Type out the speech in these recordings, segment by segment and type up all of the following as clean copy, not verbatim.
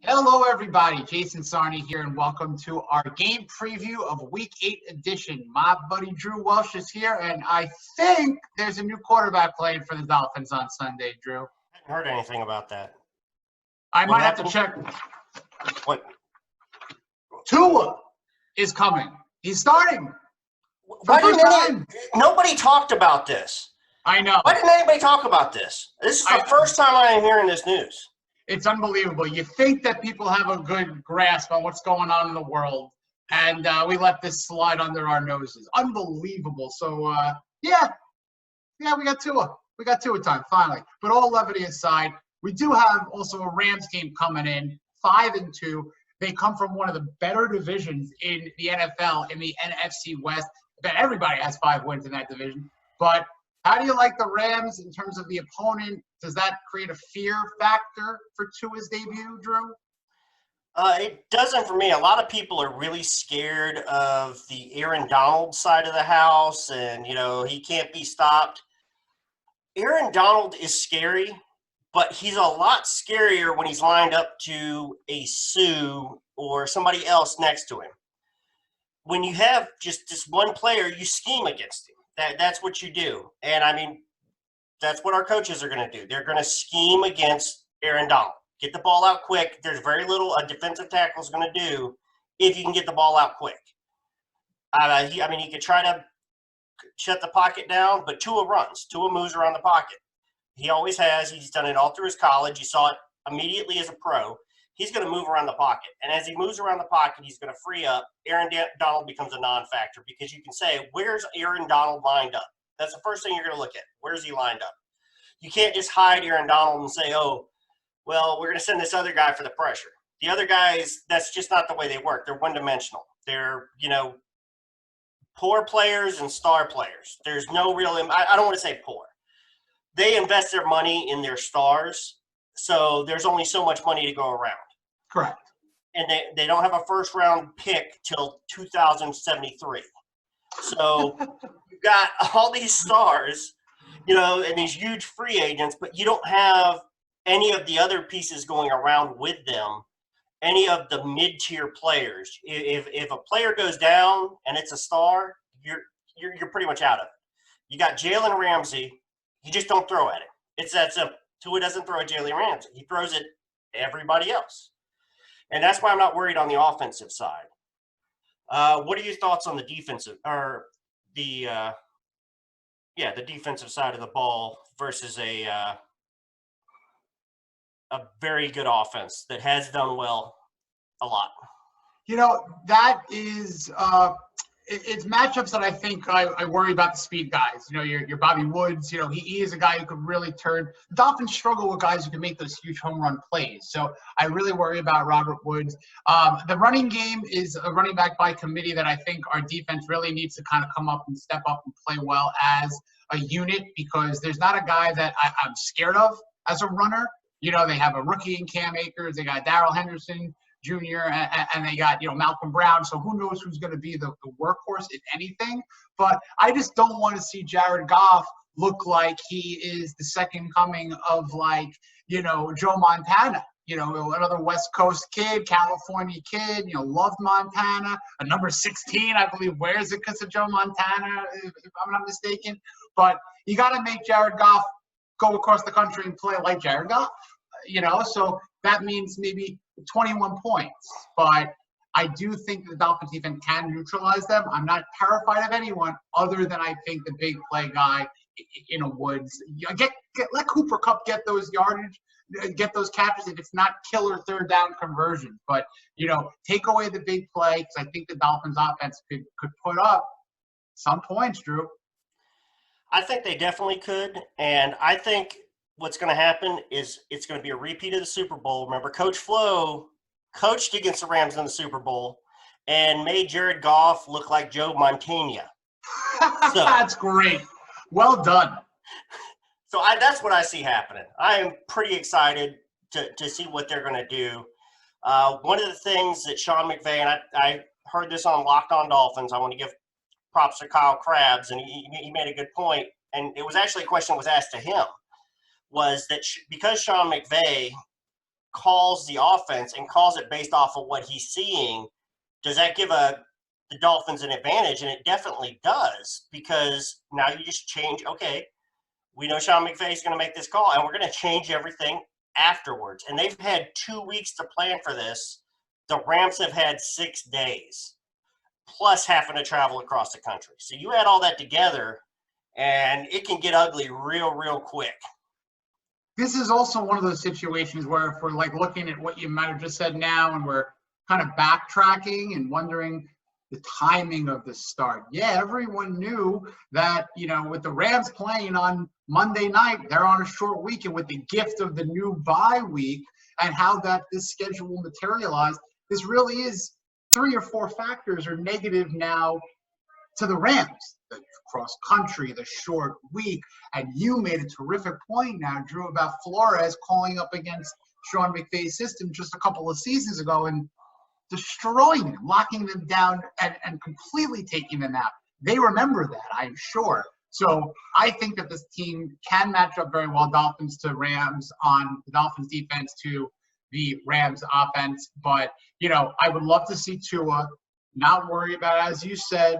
Hello, everybody. Jason Sarney here, and welcome to our game preview of Week 8 edition. My buddy Drew Welch is here, and I think there's a new quarterback playing for the Dolphins on Sunday, Drew. I haven't heard anything about that. I What might have to happened? check. What? Tua is coming. He's starting for Why the first didn't time. nobody talked about this? I know. Why didn't anybody talk about this? This is the first time I am hearing this news. It's unbelievable. You think that people have a good grasp on what's going on in the world, and we let this slide under our noses. Unbelievable. So, yeah, we got Tua. We got Tua time, finally. But all levity aside, we do have also a Rams team coming in, 5-2. They come from one of the better divisions in the NFL, in the NFC West. But everybody has 5 wins in that division. But how do you like the Rams in terms of the opponent? Does that create a fear factor for Tua's debut, Drew? It doesn't for me. A lot of people are really scared of the Aaron Donald side of the house, and, he can't be stopped. Aaron Donald is scary, but he's a lot scarier when he's lined up to a Sue or somebody else next to him. When you have just this one player, you scheme against him. That's what you do. And, that's what our coaches are going to do. They're going to scheme against Aaron Donald. Get the ball out quick. There's very little a defensive tackle is going to do if you can get the ball out quick. He could try to shut the pocket down, but Tua runs. Tua moves around the pocket. He always has. He's done it all through his college. You saw it immediately as a pro. He's going to move around the pocket. And as he moves around the pocket, he's going to free up. Aaron Donald becomes a non-factor because you can say, where's Aaron Donald lined up? That's the first thing you're going to look at. Where's he lined up? You can't just hide Aaron Donald and say, oh, well, we're going to send this other guy for the pressure. The other guys, that's just not the way they work. They're one-dimensional. They're, poor players and star players. There's no real – I don't want to say poor. They invest their money in their stars, so there's only so much money to go around. Correct. And they don't have a first-round pick till 2073. So you've got all these stars, and these huge free agents, but you don't have any of the other pieces going around with them, any of the mid-tier players. If a player goes down and it's a star, you're pretty much out of it. You got Jalen Ramsey. You just don't throw at him. It's that simple. Tua doesn't throw at Jalen Ramsey. He throws at everybody else. And that's why I'm not worried on the offensive side. What are your thoughts on the defensive or the defensive side of the ball versus a very good offense that has done well a lot? That is it's matchups that I think I worry about the speed guys. Your Bobby Woods, he is a guy who could really turn. The Dolphins struggle with guys who can make those huge home run plays. So I really worry about Robert Woods. The running game is a running back by committee that I think our defense really needs to kind of come up and step up and play well as a unit, because there's not a guy that I'm scared of as a runner. They have a rookie in Cam Akers. They got Darrell Henderson Jr., and they got, Malcolm Brown. So who knows who's going to be the workhorse, if anything. But I just don't want to see Jared Goff look like he is the second coming of, Joe Montana. Another West Coast kid, California kid, loved Montana. A number 16, I believe, wears it because of Joe Montana, if I'm not mistaken. But you got to make Jared Goff go across the country and play like Jared Goff. So that means maybe 21 points. But I do think the Dolphins defense can neutralize them. I'm not terrified of anyone other than I think the big play guy in a Woods. Let Cooper Kupp get those yardage, get those catches if it's not killer third down conversion. But, take away the big play, because I think the Dolphins offense could put up some points, Drew. I think they definitely could, and I think what's going to happen is it's going to be a repeat of the Super Bowl. Remember, Coach Flo coached against the Rams in the Super Bowl and made Jared Goff look like Joe Montana. So, that's great. Well done. So that's what I see happening. I am pretty excited to see what they're going to do. One of the things that Sean McVay, and I heard this on Locked On Dolphins, I want to give props to Kyle Krabs, and he made a good point, and it was actually a question was asked to him, was that because Sean McVay calls the offense and calls it based off of what he's seeing, does that give the Dolphins an advantage? And it definitely does, because now you just change. Okay, we know Sean McVay is going to make this call, and we're going to change everything afterwards. And they've had 2 weeks to plan for this. The Rams have had 6 days, plus having to travel across the country. So you add all that together, and it can get ugly real, real quick. This is also one of those situations where, if we're like looking at what you might have just said now, and we're kind of backtracking and wondering the timing of the start. Yeah, everyone knew that, with the Rams playing on Monday night, they're on a short week, and with the gift of the new bye week and how this schedule will materialize, this really is 3 or 4 factors are negative now to the Rams. The cross country, the short week, and you made a terrific point now, Drew, about Flores calling up against Sean McVay's system just a couple of seasons ago and destroying them, locking them down, and completely taking them out. They remember that, I'm sure. So I think that this team can match up very well, Dolphins to Rams on the Dolphins defense to the Rams offense. But, I would love to see Tua not worry about, as you said,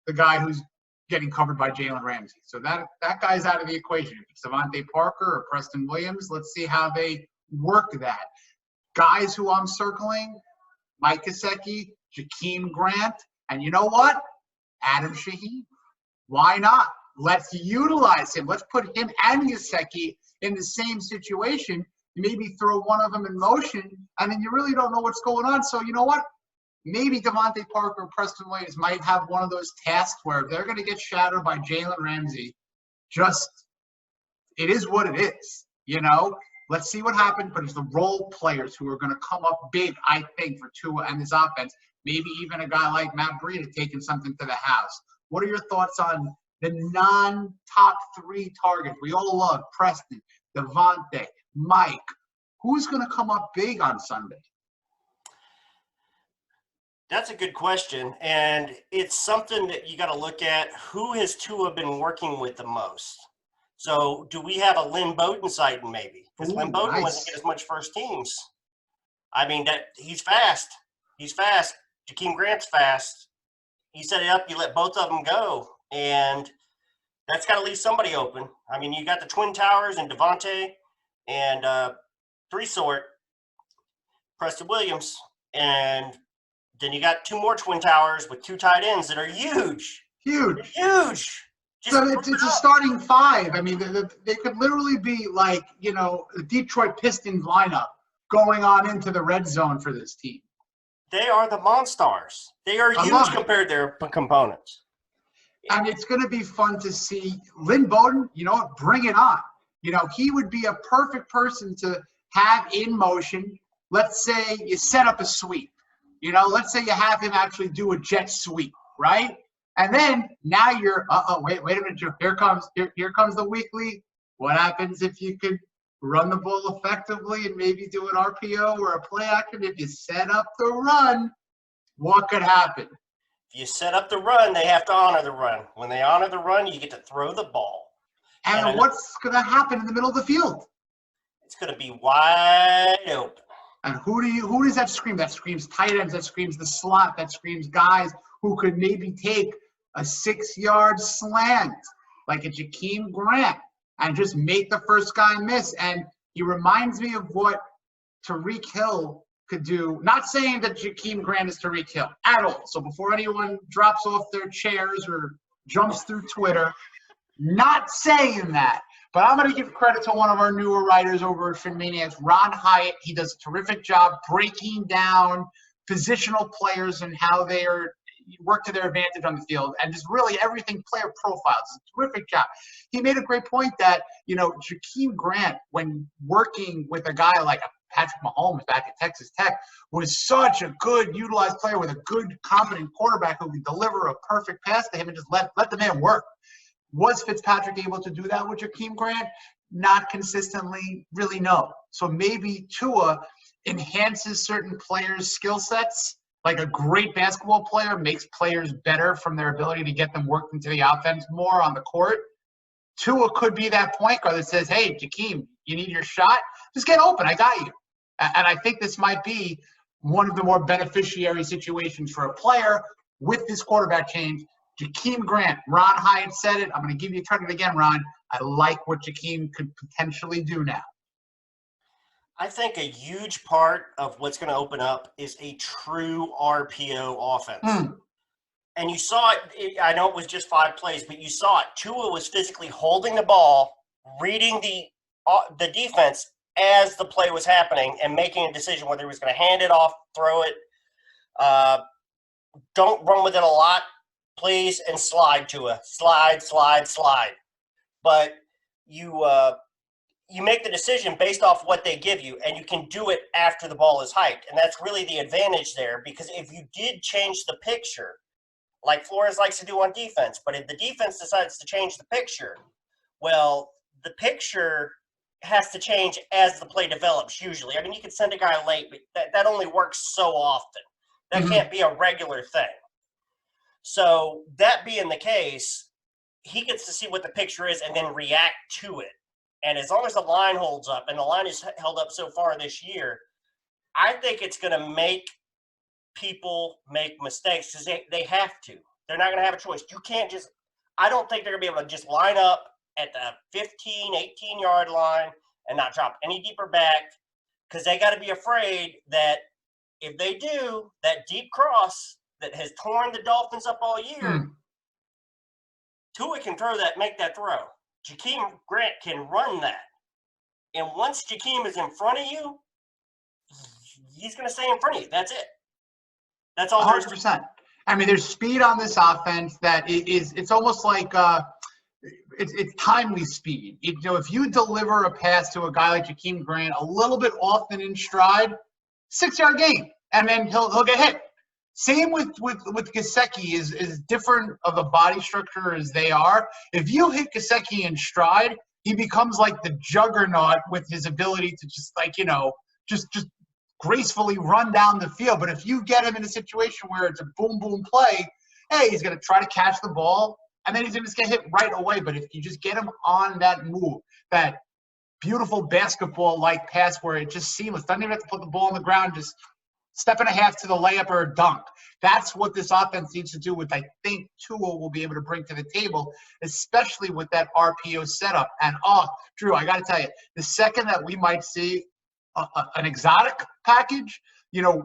the guy who's getting covered by Jalen Ramsey. So that guy's out of the equation. If it's Devontae Parker or Preston Williams, let's see how they work that. Guys who I'm circling, Mike Gesicki, Jakeem Grant, and you know what? Adam Shaheen. Why not? Let's utilize him. Let's put him and Gesicki in the same situation. Maybe throw one of them in motion, and then you really don't know what's going on. So you know what? Maybe Devontae Parker or Preston Williams might have one of those tasks where they're going to get shadowed by Jalen Ramsey. It is what it is, Let's see what happens, but it's the role players who are going to come up big, I think, for Tua and his offense. Maybe even a guy like Matt Breida taking something to the house. What are your thoughts on the non-top 3 targets? We all love Preston, Devontae, Mike. Who's going to come up big on Sunday? That's a good question, and it's something that you got to look at. Who has Tua been working with the most? So do we have a Lynn Bowden sighting maybe? Because Lynn Bowden wasn't getting as much first teams. I mean, he's fast. He's fast. Jakeem Grant's fast. You set it up, you let both of them go, and that's got to leave somebody open. I mean, you got the Twin Towers and Devontae and three-sort, Preston Williams, and then you got 2 more Twin Towers with 2 tight ends that are huge. Huge. Huge. So it's a starting 5. I mean, they could literally be like, the Detroit Pistons lineup going on into the red zone for this team. They are the Monstars. They are huge compared to their components. And it's going to be fun to see Lynn Bowden, bring it on. He would be a perfect person to have in motion. Let's say you set up a sweep. Let's say you have him actually do a jet sweep, right? And then now you're, wait a minute, Joe. Here comes the weekly. What happens if you could run the ball effectively and maybe do an RPO or a play action? If you set up the run, what could happen? If you set up the run, they have to honor the run. When they honor the run, you get to throw the ball. And what's going to happen in the middle of the field? It's going to be wide open. And who does that scream? That screams tight ends. That screams the slot. That screams guys who could maybe take a 6-yard slant like a Jakeem Grant and just make the first guy miss. And he reminds me of what Tyreek Hill could do. Not saying that Jakeem Grant is Tyreek Hill at all. So before anyone drops off their chairs or jumps through Twitter, not saying that. But I'm going to give credit to one of our newer writers over at FinManiacs, Ron Hyatt. He does a terrific job breaking down positional players and how they work to their advantage on the field, and just really everything player profiles. It's a terrific job. He made a great point that, Jakeem Grant, when working with a guy like Patrick Mahomes back at Texas Tech, was such a good utilized player with a good, competent quarterback who could deliver a perfect pass to him and just let the man work. Was Fitzpatrick able to do that with Jakeem Grant? Not consistently, really no. So maybe Tua enhances certain players' skill sets, like a great basketball player makes players better from their ability to get them worked into the offense more on the court. Tua could be that point guard that says, hey, Jakeem, you need your shot? Just get open. I got you. And I think this might be one of the more beneficiary situations for a player with this quarterback change. Jakeem Grant, Ron Hyatt said it. I'm going to give you credit again, Ron. I like what Jakeem could potentially do now. I think a huge part of what's going to open up is a true RPO offense. And you saw it, I know it was just 5 plays, but you saw it. Tua was physically holding the ball, reading the defense as the play was happening and making a decision whether he was going to hand it off, throw it. Don't run with it a lot, please, and slide, Tua. Slide. But you make the decision based off what they give you, and you can do it after the ball is hiked. And that's really the advantage there, because if you did change the picture, like Flores likes to do on defense, but if the defense decides to change the picture, well, the picture has to change as the play develops usually. I mean, you can send a guy late, but that only works so often. That can't be a regular thing. So that being the case, he gets to see what the picture is and then react to it. And as long as the line holds up, and the line has held up so far this year, I think it's going to make people make mistakes because they have to. They're not going to have a choice. You can't just – I don't think they're going to be able to just line up at the 15, 18-yard line and not drop any deeper back, because they got to be afraid that if they do, that deep cross that has torn the Dolphins up all year, Tua can throw that, make that throw. Jakeem Grant can run that. And once Jakeem is in front of you, he's going to stay in front of you. That's it. That's all. 100%. I mean, there's speed on this offense that it's almost like it's timely speed. If you deliver a pass to a guy like Jakeem Grant a little bit off and in stride, 6-yard gain, and then he'll get hit. Same with Gesicki is different of a body structure as they are. If you hit Gesicki in stride, he becomes like the juggernaut with his ability to just gracefully run down the field. But if you get him in a situation where it's a boom, boom play, hey, he's going to try to catch the ball, and then he's going to get hit right away. But if you just get him on that move, that beautiful basketball-like pass where it just seamless, doesn't even have to put the ball on the ground, just step and a half to the layup or a dunk. That's what this offense needs to do, which I think Tua will be able to bring to the table, especially with that RPO setup. And, Drew, I got to tell you, the second that we might see an exotic package,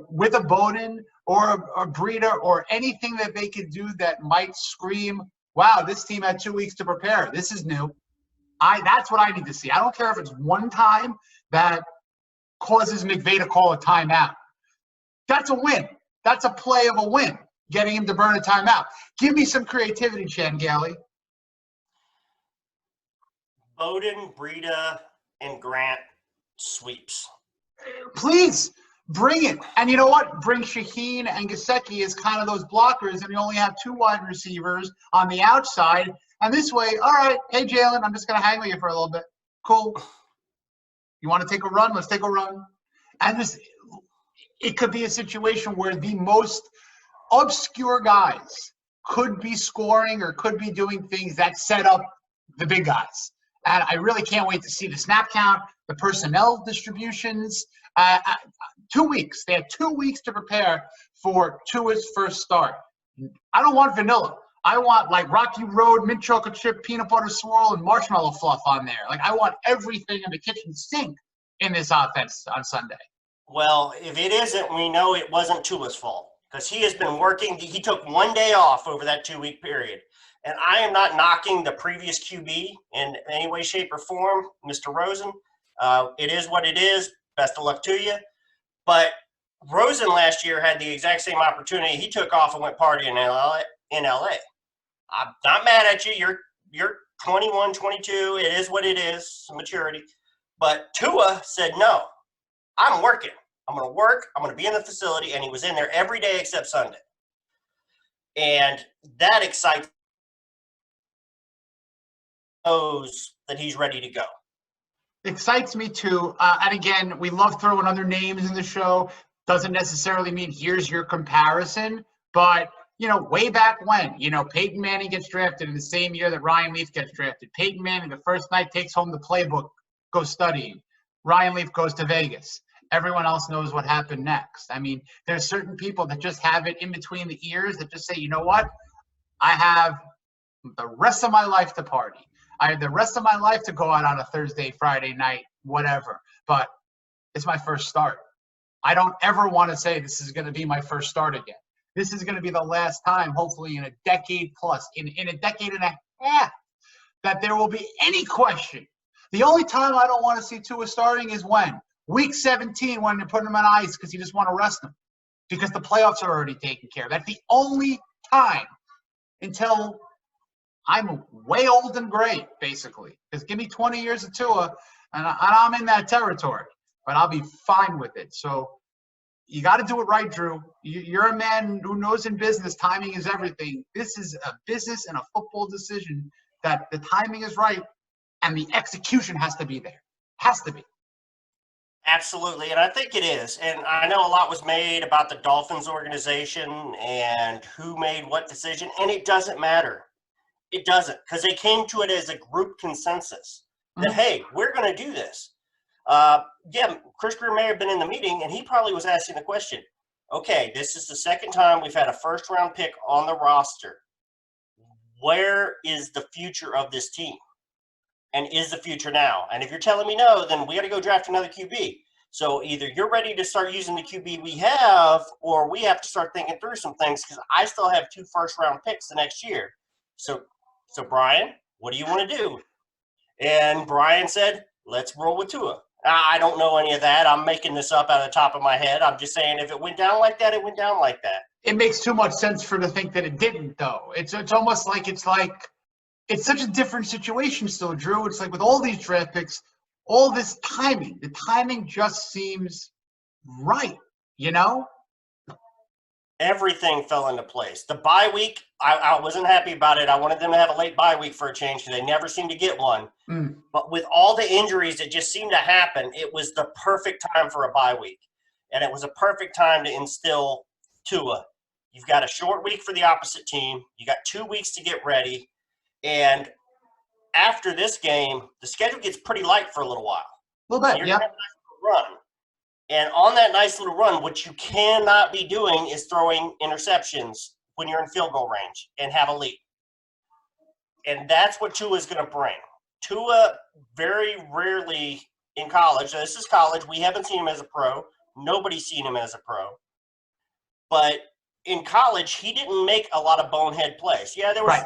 with a Bowden or a Breida or anything that they could do that might scream, wow, this team had 2 weeks to prepare. This is new. That's what I need to see. I don't care if it's one time that causes McVay to call a timeout. That's a win. That's a play of a win, getting him to burn a timeout. Give me some creativity, Chan Gailey. Bowden, Breida, and Grant sweeps. Please, bring it. And you know what? Bring Shaheen and Gesicki as kind of those blockers, and you only have 2 wide receivers on the outside. And this way, all right, hey, Jalen, I'm just going to hang with you for a little bit. Cool. You want to take a run? Let's take a run. And it could be a situation where the most obscure guys could be scoring or could be doing things that set up the big guys. And I really can't wait to see the snap count, the personnel distributions. 2 weeks. They have 2 weeks to prepare for Tua's first start. I don't want vanilla. I want like Rocky Road, mint chocolate chip, peanut butter swirl, and marshmallow fluff on there. Like, I want everything in the kitchen sink in this offense on Sunday. Well, if it isn't, we know it wasn't Tua's fault, because he has been working. He took 1 day off over that 2-week period. And I am not knocking the previous QB in any way, shape, or form, Mr. Rosen. It is what it is. Best of luck to you. But Rosen last year had the exact same opportunity. He took off and went partying in LA. I'm not mad at you. You're 21, 22. It is what it is, maturity. But Tua said, no, I'm working. I'm going to work. I'm going to be in the facility. And he was in there every day except Sunday. And that excites knows that he's ready to go. Excites me too. And again, we love throwing other names in the show. Doesn't necessarily mean here's your comparison. But, way back when, Peyton Manning gets drafted in the same year that Ryan Leaf gets drafted. Peyton Manning, the first night, takes home the playbook, goes studying. Ryan Leaf goes to Vegas. everyone else knows what happened next. I mean, there's certain people that just have it in between the ears that just say, you know what? I have the rest of my life to party. I have the rest of my life to go out on a Thursday, Friday night, whatever. But it's my first start. I don't ever want to say this is going to be my first start again. This is going to be the last time, hopefully in a decade plus, in a decade and a half, that there will be any question. The only time I don't want to see Tua starting is when? Week 17, when they're putting him on ice because you just want to rest him. Because the playoffs are already taken care of. That's the only time until I'm way old and gray, basically. Because give me 20 years of Tua, and I'm in that territory. But I'll be fine with it. So you got to do it right, Drew. You're a man who knows in business timing is everything. This is a business and a football decision that the timing is right and the execution has to be there. Has to be. Absolutely, and I think it is. And I know a lot was made about the Dolphins organization and who made what decision, and it doesn't matter. It doesn't, because they came to it as a group consensus that, hey, we're going to do this. Yeah, Chris Greer may have been in the meeting, and he probably was asking the question, okay, this is the second time we've had a first-round pick on the roster. Where is the future of this team? And is the future now? And if you're telling me no, then we got to go draft another QB. So either you're ready to start using the QB we have, or we have to start thinking through some things because I still have 2 first-round picks the next year. So Brian, what do you want to do? And Brian said, let's roll with Tua. I don't know any of that. I'm making this up out of the top of my head. I'm just saying if it went down like that, it went down like that. It makes too much sense for to think that it didn't, though. It's almost like it's such a different situation still, Drew. It's like with all these draft picks, all this timing, the timing just seems right, you know? Everything fell into place. The bye week, I wasn't happy about it. I wanted them to have a late bye week for a change because they never seem to get one. But with all the injuries that just seemed to happen, it was the perfect time for a bye week. And it was a perfect time to instill Tua. You've got a short week for the opposite team. You got 2 weeks to get ready. And after this game, the schedule gets pretty light for a little while. A little bit, you're yeah. gonna have a nice little run. And on that nice little run, what you cannot be doing is throwing interceptions when you're in field goal range and have a lead. And that's what Tua is going to bring. Tua very rarely in college, this is college, we haven't seen him as a pro. Nobody's seen him as a pro. But in college, he didn't make a lot of bonehead plays. Yeah, there was,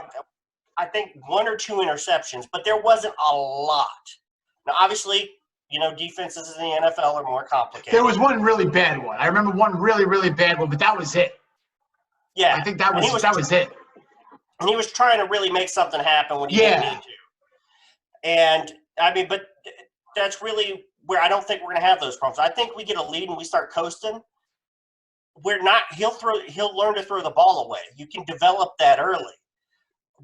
I think, 1 or 2 interceptions, but there wasn't a lot. Now, obviously, you know, defenses in the NFL are more complicated. There was one really bad one. I remember one really, really bad one, but that was it. Yeah. I think that was it. And he was trying to really make something happen when he didn't need to. And, I mean, but that's really where I don't think we're going to have those problems. I think we get a lead and we start coasting. He'll learn to throw the ball away. You can develop that early.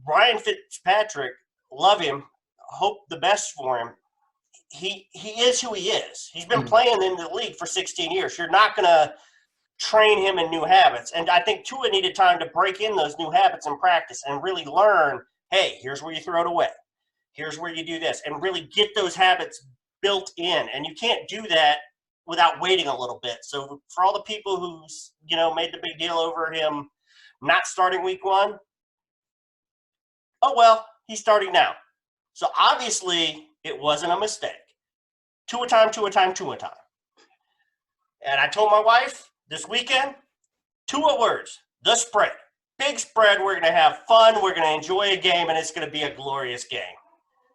Ryan Fitzpatrick, love him, hope the best for him. He is who he is. He's been playing in the league for 16 years. You're not going to train him in new habits. And I think Tua needed time to break in those new habits in practice and really learn, hey, here's where you throw it away. Here's where you do this. And really get those habits built in. And you can't do that without waiting a little bit. So for all the people who's, made the big deal over him not starting week 1, oh, well, he's starting now. So obviously it wasn't a mistake. Tua time. And I told my wife this weekend, 2 words, the spread. Big spread. We're going to have fun. We're going to enjoy a game, and it's going to be a glorious game.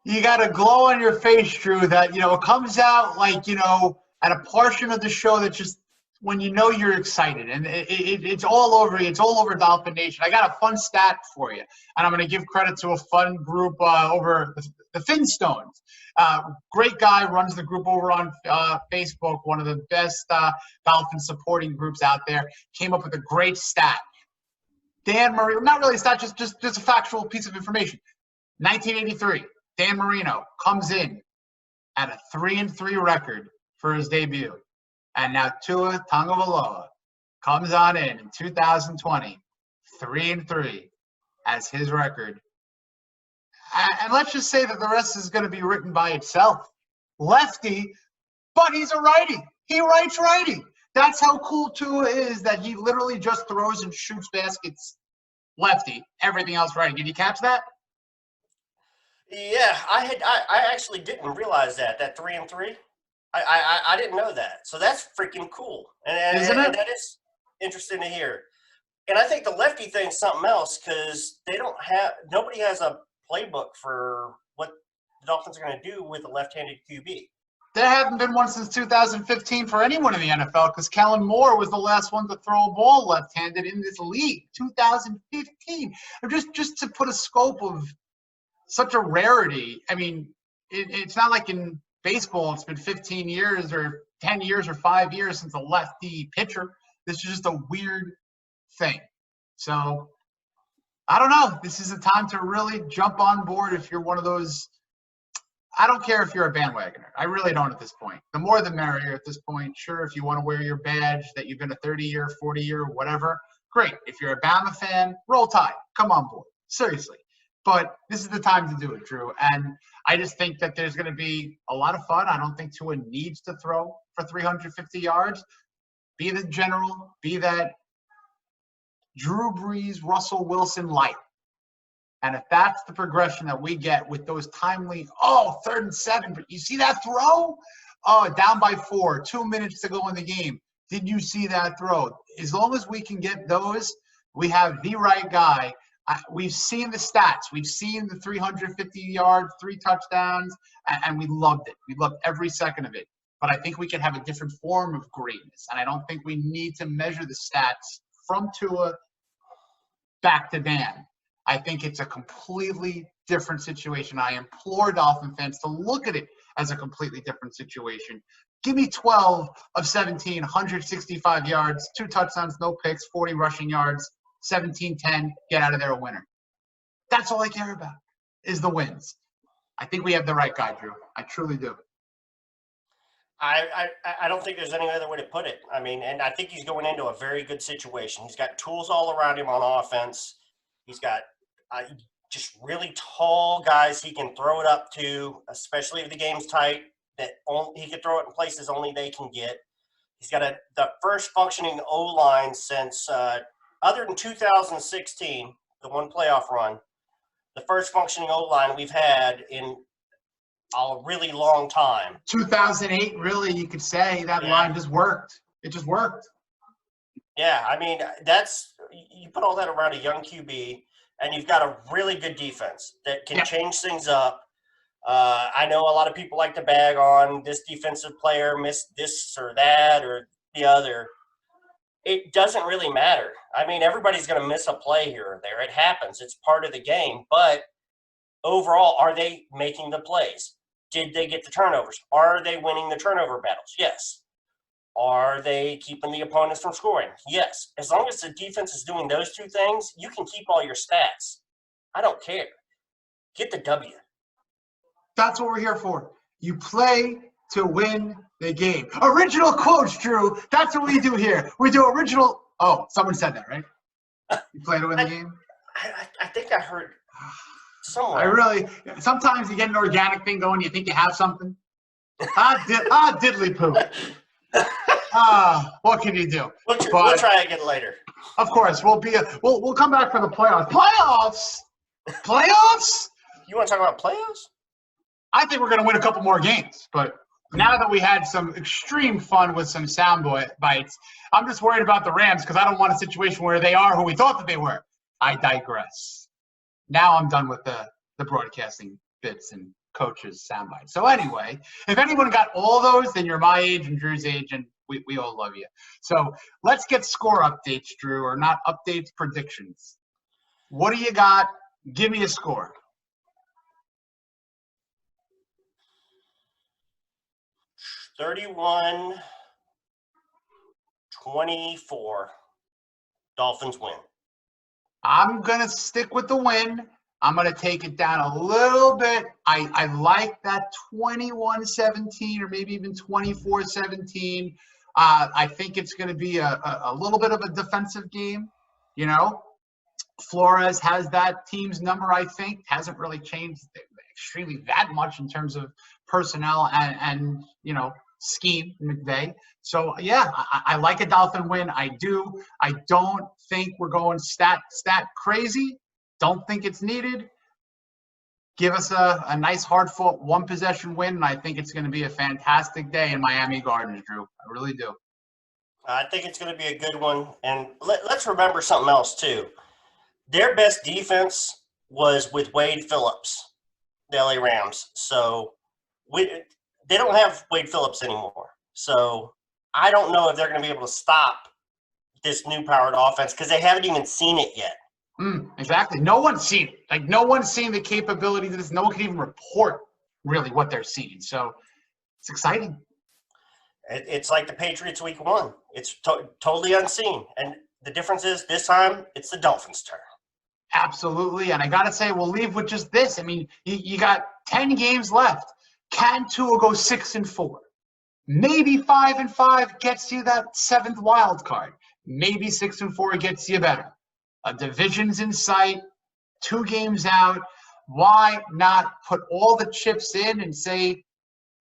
You got a glow on your face, Drew, that, it comes out like, at a portion of the show that just when you're excited. And it's all over you. It's all over Dolphin Nation. I got a fun stat for you, and I'm going to give credit to a fun group over the Finstones. Great guy, runs the group over on Facebook, one of the best Dolphin supporting groups out there. Came up with a great stat. Dan Marino, not really a stat, just a factual piece of information. 1983, Dan Marino comes in at a 3-3 record for his debut. And now Tua Tagovailoa comes on in 2020, 3-3 as his record. And let's just say that the rest is going to be written by itself. Lefty, but he's a righty. He writes righty. That's how cool Tua is, that he literally just throws and shoots baskets lefty. Everything else righty. Did you catch that? Yeah, I actually didn't realize that 3-3. I didn't know that. So that's freaking cool. Isn't And it? that is interesting to hear. And I think the lefty thing's something else because nobody has a playbook for what the Dolphins are going to do with a left-handed QB. There haven't been one since 2015 for anyone in the NFL because Kellen Moore was the last one to throw a ball left-handed in this league. 2015. Just to put a scope of such a rarity. I mean, it's not like in baseball it's been 15 years or 10 years or 5 years since a lefty pitcher. This is just a weird thing. So I don't know. This is a time to really jump on board if you're one of those. I don't care if you're a bandwagoner. I really don't at this point. The more the merrier at this point. Sure, if you want to wear your badge that you've been a 30-year, 40-year, whatever, great. If you're a Bama fan, roll tide. Come on board. Seriously. But this is the time to do it, Drew. And I just think that there's going to be a lot of fun. I don't think Tua needs to throw for 350 yards. Be the general. Be that Drew Brees, Russell Wilson light. And if that's the progression that we get with those timely, 3rd and 7, but you see that throw? Oh, down by 4, 2 minutes to go in the game. Did you see that throw? As long as we can get those, we have the right guy. We've seen the stats. We've seen the 350 yards, 3 touchdowns, and we loved it. We loved every second of it. But I think we can have a different form of greatness. And I don't think we need to measure the stats from Tua back to Dan. I think it's a completely different situation. I implore Dolphin fans to look at it as a completely different situation. Give me 12 of 17, 165 yards, 2 touchdowns, no picks, 40 rushing yards, 17-10, get out of there a winner. That's all I care about is the wins. I think we have the right guy, Drew. I truly do. I don't think there's any other way to put it. I mean, and I think he's going into a very good situation. He's got tools all around him on offense. He's got just really tall guys he can throw it up to, especially if the game's tight, that he can throw it in places only they can get. He's got the first functioning O-line since, other than 2016, the one playoff run, the first functioning O-line we've had in a really long time. 2008, really, you could say that line just worked. It just worked. Yeah, I mean, you put all that around a young QB, and you've got a really good defense that can change things up. I know a lot of people like to bag on this defensive player missed this or that or the other. It doesn't really matter. I mean, everybody's going to miss a play here or there. It happens. It's part of the game. But overall, are they making the plays? Did they get the turnovers? Are they winning the turnover battles? Yes. Are they keeping the opponents from scoring? Yes. As long as the defense is doing those two things, you can keep all your stats. I don't care. Get the W. That's what we're here for. You play to win the game. Original quotes, Drew. That's what we do here. We do original. Oh, someone said that, right? You play to win the game? I think I heard somewhere. Sometimes you get an organic thing going. You think you have something. Diddly poo. What can you do? We'll try again later. Of course, we'll come back for the playoffs. Playoffs? You want to talk about playoffs? I think we're going to win a couple more games, but now that we had some extreme fun with some sound bites, I'm just worried about the Rams because I don't want a situation where they are who we thought that they were. I digress. Now I'm done with the broadcasting bits and coaches sound bites. So anyway, if anyone got all those, then you're my age and Drew's age, and we all love you. So let's get score updates, Drew, or not updates, predictions. What do you got? Give me a score. 31-24. Dolphins win. I'm going to stick with the win. I'm going to take it down a little bit. I like that 21-17 or maybe even 24-17. I think it's going to be a little bit of a defensive game. You know, Flores has that team's number, I think. Hasn't really changed extremely that much in terms of personnel and you know, scheme in McVay. So, yeah, I like a Dolphin win. I do. I don't think we're going stat crazy. Don't think it's needed. Give us a nice, hard-fought one-possession win, and I think it's going to be a fantastic day in Miami Gardens, Drew. I really do. I think it's going to be a good one. And let's remember something else, too. Their best defense was with Wade Phillips, the LA Rams. So they don't have Wade Phillips anymore. So I don't know if they're going to be able to stop this new powered offense because they haven't even seen it yet. Exactly. No one's seen it. Like, no one's seen the capability of this. No one can even report really what they're seeing. So it's exciting. It's like the Patriots week 1. It's totally unseen. And the difference is this time it's the Dolphins' turn. Absolutely. And I got to say, we'll leave with just this. I mean, you got 10 games left. Can Tua go 6-4? Maybe 5-5 gets you that 7th wild card. Maybe 6-4 gets you better. A division's in sight, 2 games out. Why not put all the chips in and say,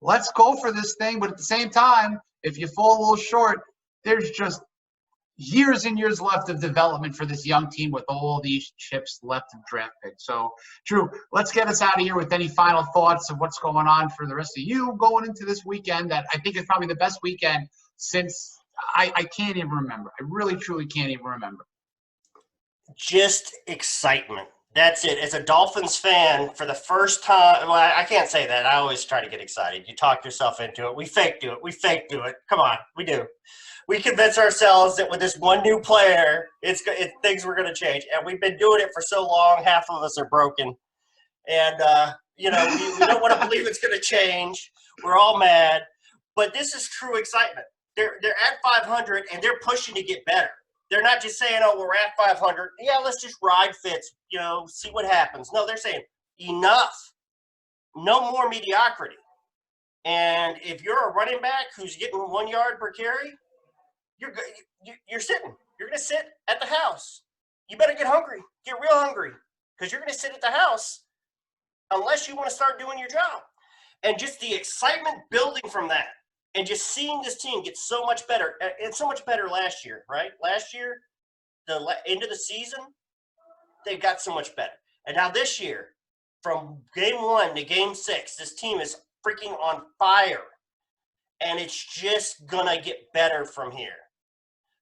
let's go for this thing? But at the same time, if you fall a little short, there's just years and years left of development for this young team with all these chips left in draft picks. So, Drew, let's get us out of here with any final thoughts of what's going on for the rest of you going into this weekend that I think is probably the best weekend since I can't even remember. I really, truly can't even remember. Just excitement. That's it. As a Dolphins fan, for the first time, well, I can't say that. I always try to get excited. You talk yourself into it. We fake do it. Come on, we do. We convince ourselves that with this one new player, things were going to change. And we've been doing it for so long, half of us are broken. And, we don't want to believe it's going to change. We're all mad. But this is true excitement. They're at 500, and they're pushing to get better. They're not just saying, oh, we're at 500. Yeah, let's just ride Fitz, see what happens. No, they're saying enough. No more mediocrity. And if you're a running back who's getting 1 yard per carry, you're sitting. You're going to sit at the house. You better get hungry. Get real hungry because you're going to sit at the house unless you want to start doing your job. And just the excitement building from that. And just seeing this team get so much better, and so much better last year, right? Last year, the end of the season, they got so much better. And now this year, from game 1 to game 6, this team is freaking on fire. And it's just going to get better from here.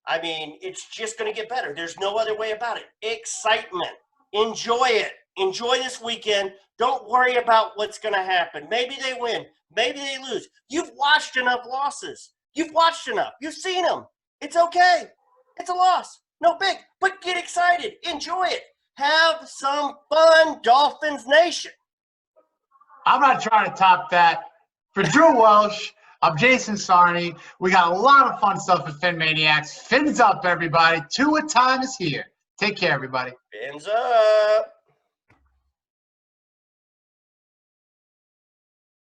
I mean, it's just going to get better. There's no other way about it. Excitement. Enjoy it. Enjoy this weekend. Don't worry about what's going to happen. Maybe they win. Maybe they lose. You've watched enough losses. You've watched enough. You've seen them. It's okay. It's a loss. No big. But get excited. Enjoy it. Have some fun, Dolphins Nation. I'm not trying to top that. For Drew Welch, I'm Jason Sarney. We got a lot of fun stuff with Fin Maniacs. Fins up, everybody. Tua time is here. Take care, everybody. Fins up.